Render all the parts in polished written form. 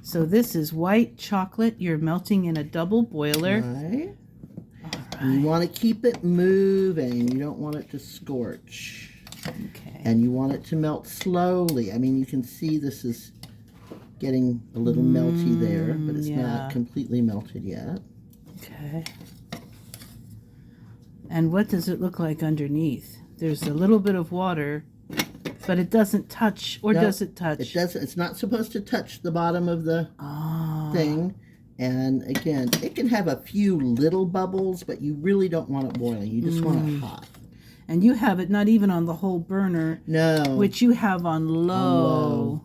So this is white chocolate you're melting in a double boiler. Right. All right. You want to keep it moving. You don't want it to scorch. Okay. And you want it to melt slowly. I mean, you can see this is getting a little melty there, but it's not completely melted yet. Okay. And what does it look like underneath? There's a little bit of water, but it doesn't touch, or does it touch? It doesn't. It's not supposed to touch the bottom of the thing. And again, it can have a few little bubbles, but you really don't want it boiling. You just want it hot. And you have it not even on the whole burner. No. Which you have on low.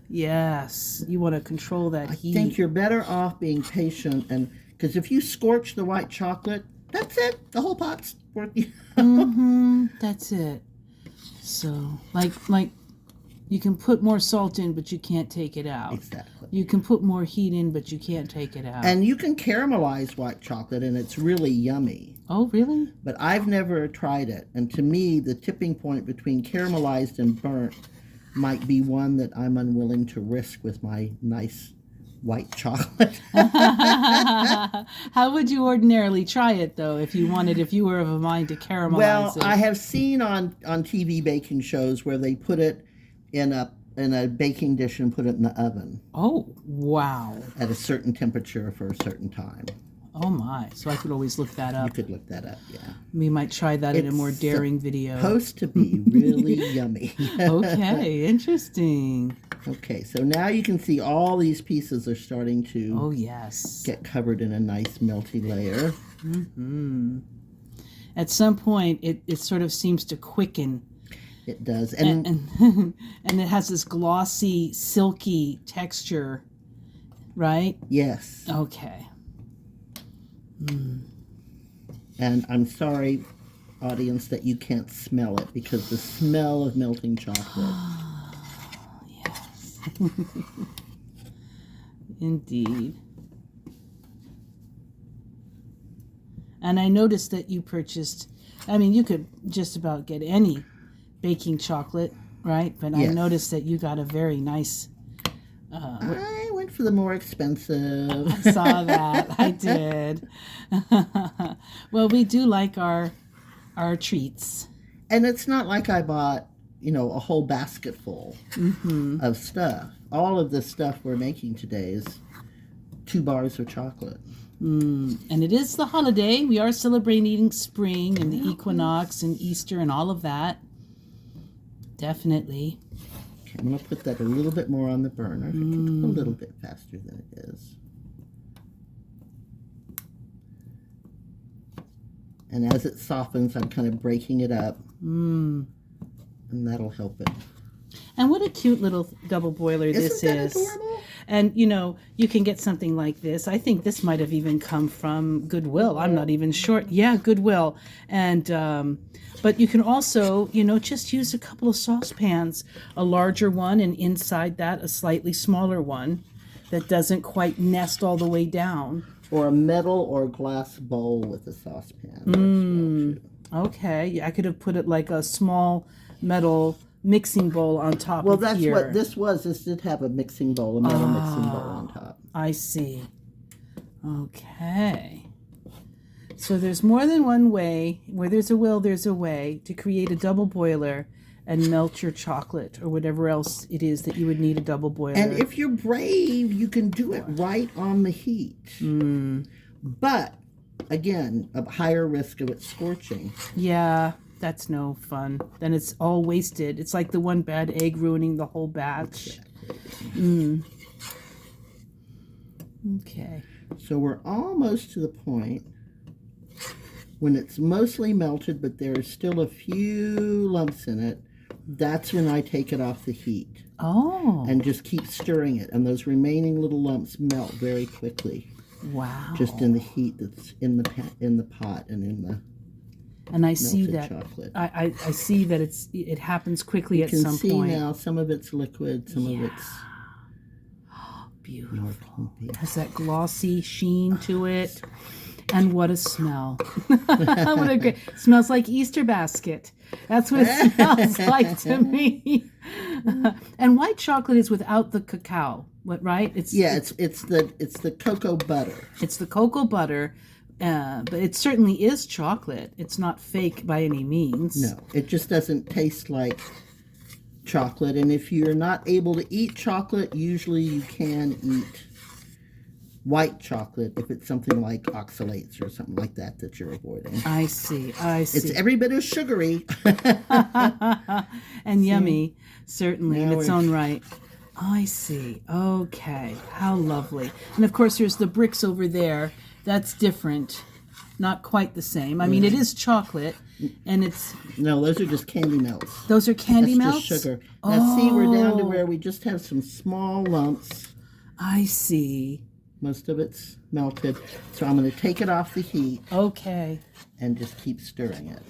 Yes. You want to control that heat. I think you're better off being patient, and because if you scorch the white chocolate, that's it. The whole pot's working. That's it. So, like you can put more salt in, but you can't take it out. Exactly. You can put more heat in, but you can't take it out. And you can caramelize white chocolate, and it's really yummy. Oh, really? But I've never tried it. And to me, the tipping point between caramelized and burnt might be one that I'm unwilling to risk with my nice white chocolate. How would you ordinarily try it, though, if you were of a mind to caramelize Well, it? I have seen on TV baking shows where they put it in a baking dish and put it in the oven. Oh, wow. At a certain temperature for a certain time. Oh, my. So I could always look that up. You could look that up, yeah. We might try that in a more daring video. It's supposed to be really yummy. Okay, interesting. Okay, so now you can see all these pieces are starting to get covered in a nice melty layer. At some point, it sort of seems to quicken. It does. And it has this glossy, silky texture, right? Yes. Okay. And I'm sorry, audience, that you can't smell it, because the smell of melting chocolate. Yes. Indeed. And I noticed that you purchased, I mean, you could just about get any baking chocolate, right? But I noticed that you got a very nice... I went for the more expensive. I saw that. I did. Well, we do like our treats. And it's not like I bought, a whole basket full of stuff. All of this stuff we're making today is 2 bars of chocolate. And it is the holiday. We are celebrating spring and the equinox and Easter and all of that. Definitely. Okay, I'm going to put that a little bit more on the burner. A little bit faster than it is. And as it softens, I'm kind of breaking it up. And that'll help it. And what a cute little double boiler this is. Adorable? And, you can get something like this. I think this might have even come from Goodwill. I'm not even sure. Yeah, Goodwill. And, but you can also, just use a couple of saucepans, a larger one, and inside that, a slightly smaller one that doesn't quite nest all the way down. Or a metal or glass bowl with a saucepan. Okay. I could have put it like a small metal mixing bowl on top of here. Well, that's what this was. This did have a mixing bowl, a metal mixing bowl on top. I see. Okay. So there's more than one way. Where there's a will, there's a way to create a double boiler and melt your chocolate or whatever else it is that you would need a double boiler. And if you're brave, you can do it right on the heat. But, again, a higher risk of it scorching. Yeah. That's no fun. Then it's all wasted. It's like the one bad egg ruining the whole batch. Exactly. Okay. So we're almost to the point when it's mostly melted, but there's still a few lumps in it. That's when I take it off the heat. Oh. And just keep stirring it. And those remaining little lumps melt very quickly. Wow. Just in the heat that's in the pot and in the... And I see that chocolate. I see that it happens quickly at some point. You can see now some of it's liquid, some of it's beautiful. more clumpy. It has that glossy sheen to it. And what a smell. What a great smells like Easter basket. That's what it smells like to me. And white chocolate is without the cacao. What, right? It's it's the cocoa butter. it's the cocoa butter, but it certainly is chocolate. It's not fake by any means. No, it just doesn't taste like chocolate. And if you're not able to eat chocolate, usually you can eat white chocolate if it's something like oxalates or something like that you're avoiding. I see. It's every bit as sugary. And yummy, certainly, in Now its own right. I see. Okay. How lovely. And of course, there's the bricks over there. That's different. Not quite the same. I mean, it is chocolate, and it's... No, those are just candy melts. Those are candy That's melts? just sugar. Now, see, we're down to Oh. where we just have some small lumps. I see. Most of it's melted. So I'm going to take it off the heat Okay. and just keep stirring it.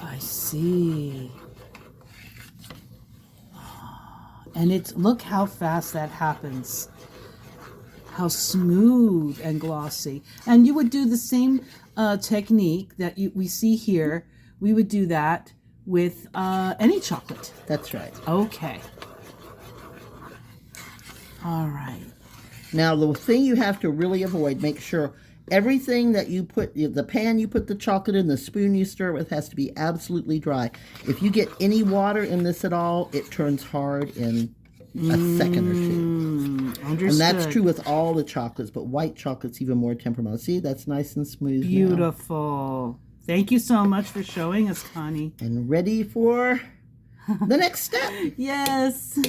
I see. And it's, look how fast that happens. How smooth and glossy. And you would do the same technique that we see here. We would do that with any chocolate. That's right. Okay. All right. Now, the thing you have to really avoid, make sure everything that you put, the pan you put the chocolate in, the spoon you stir it with has to be absolutely dry. If you get any water in this at all, it turns hard in a second or two. Understood. And that's true with all the chocolates, but white chocolate's even more temperamental. See, that's nice and smooth now. Beautiful. Thank you so much for showing us, Connie. And ready for the next step. Yes.